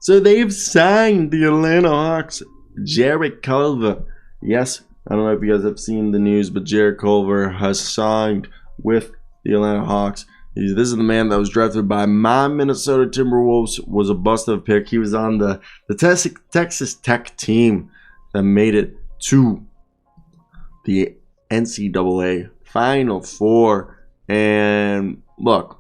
So they've signed the Atlanta Hawks, Jarrett Culver. Yes, I don't know if you guys have seen the news, but Jarrett Culver has signed with the Atlanta Hawks. This is the man that was drafted by my Minnesota Timberwolves, was a bust-up pick. He was on the Texas Tech team that made it to the NCAA Final Four. And look,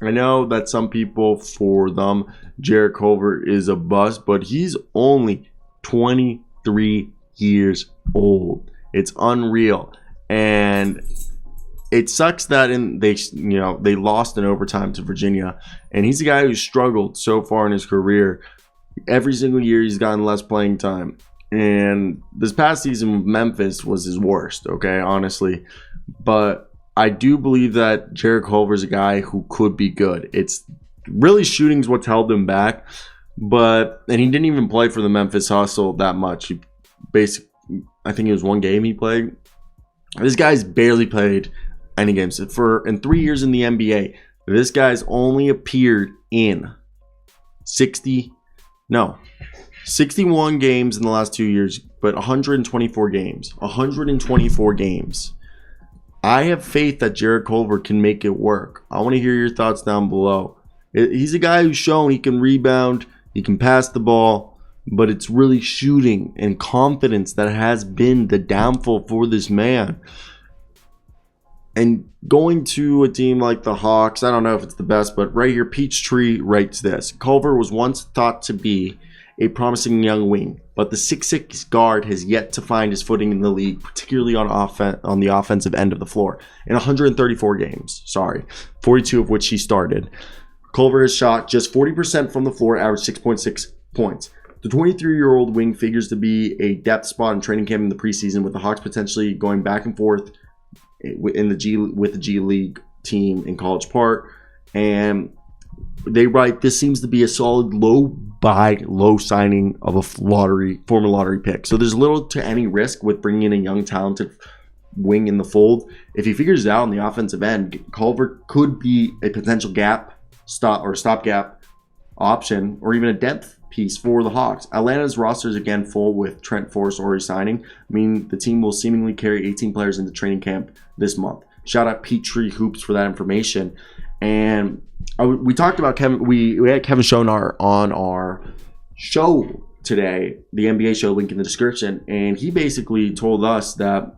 I know that some people, for them, Jarrett Culver is a bust, but he's only 23 years old. It's unreal. And it sucks that they lost in overtime to Virginia, and he's a guy who's struggled so far in his career. Every single year he's gotten less playing time, and this past season with Memphis was his worst, okay, honestly. But I do believe that Jarrett Culver is a guy who could be good. It's really shooting's what's held him back, and he didn't even play for the Memphis Hustle that much. I think it was one game he played. This guy's barely played any games. In 3 years in the NBA, this guy's only appeared in 61 games in the last 2 years, but 124 games. 124 games. I have faith that Jarrett Culver can make it work. I want to hear your thoughts down below. He's a guy who's shown he can rebound, he can pass the ball, but it's really shooting and confidence that has been the downfall for this man. And going to a team like the Hawks, I don't know if it's the best, but right here, Peachtree writes this. Culver was once thought to be a promising young wing, but the 6'6 guard has yet to find his footing in the league, particularly on the offensive end of the floor. In 134 games, 42 of which he started, Culver has shot just 40% from the floor, averaged 6.6 points. The 23-year-old wing figures to be a depth spot in training camp in the preseason, with the Hawks potentially going back and forth with the G League team in College Park. And they write, this seems to be a solid low signing of a former lottery pick. So there's little to any risk with bringing in a young, talented wing in the fold. If he figures it out on the offensive end, Culver could be a potential stopgap option, or even a depth piece for the Hawks. Atlanta's roster is again full, with Trent Forrest already signing. I mean, the team will seemingly carry 18 players into training camp this month. Shout out Peachtree Hoops for that information. And we talked about Kevin. We had Kevin Schoenaar on our show today, the NBA show, link in the description, and he basically told us that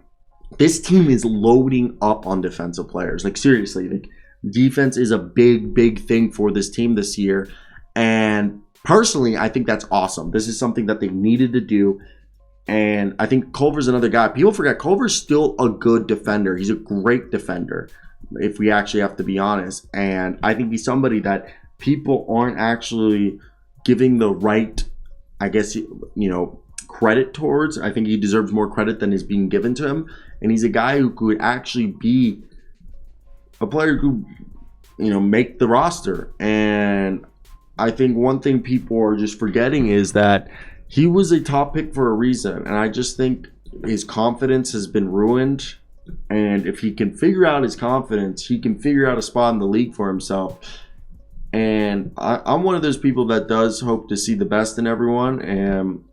this team is loading up on defensive players. Like, seriously, like, defense is a big thing for this team this year. And personally, I think that's awesome. This is something that they needed to do. And I think Culver's another guy. People forget Culver's still a good defender. He's a great defender, if we actually have to be honest. And I think he's somebody that people aren't actually giving the right, I guess, credit towards. I think he deserves more credit than is being given to him. And he's a guy who could actually be a player who, make the roster. And I think one thing people are just forgetting is that he was a top pick for a reason. And I just think his confidence has been ruined. And if he can figure out his confidence, he can figure out a spot in the league for himself. And I'm one of those people that does hope to see the best in everyone. And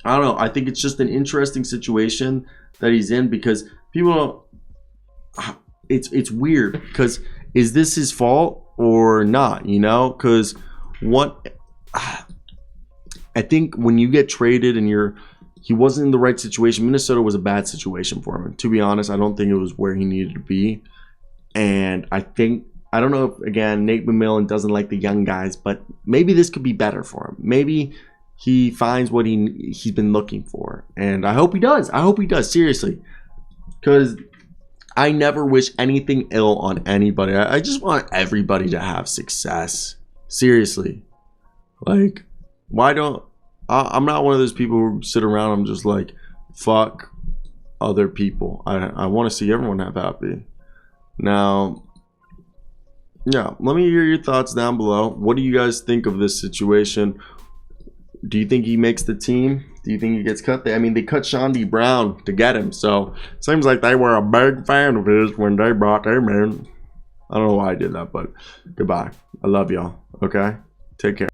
I don't know. I think it's just an interesting situation that he's in, because people don't, it's weird, because is this his fault or not? Because I think when you get traded and he wasn't in the right situation. Minnesota was a bad situation for him. To be honest, I don't think it was where he needed to be. And I don't know if, again, Nate McMillan doesn't like the young guys, but maybe this could be better for him. Maybe he finds what he's been looking for. And I hope he does. Seriously. Because I never wish anything ill on anybody. I just want everybody to have success. Seriously. Like, why don't... I'm not one of those people who sit around, I'm just like, fuck other people. I want to see everyone have happy. Now, yeah, let me hear your thoughts down below. What do you guys think of this situation? Do you think he makes the team? Do you think he gets cut? They cut Chaundee Brown to get him, so it seems like they were a big fan of his when they brought him in. I don't know why I did that, but goodbye. I love y'all, okay? Take care.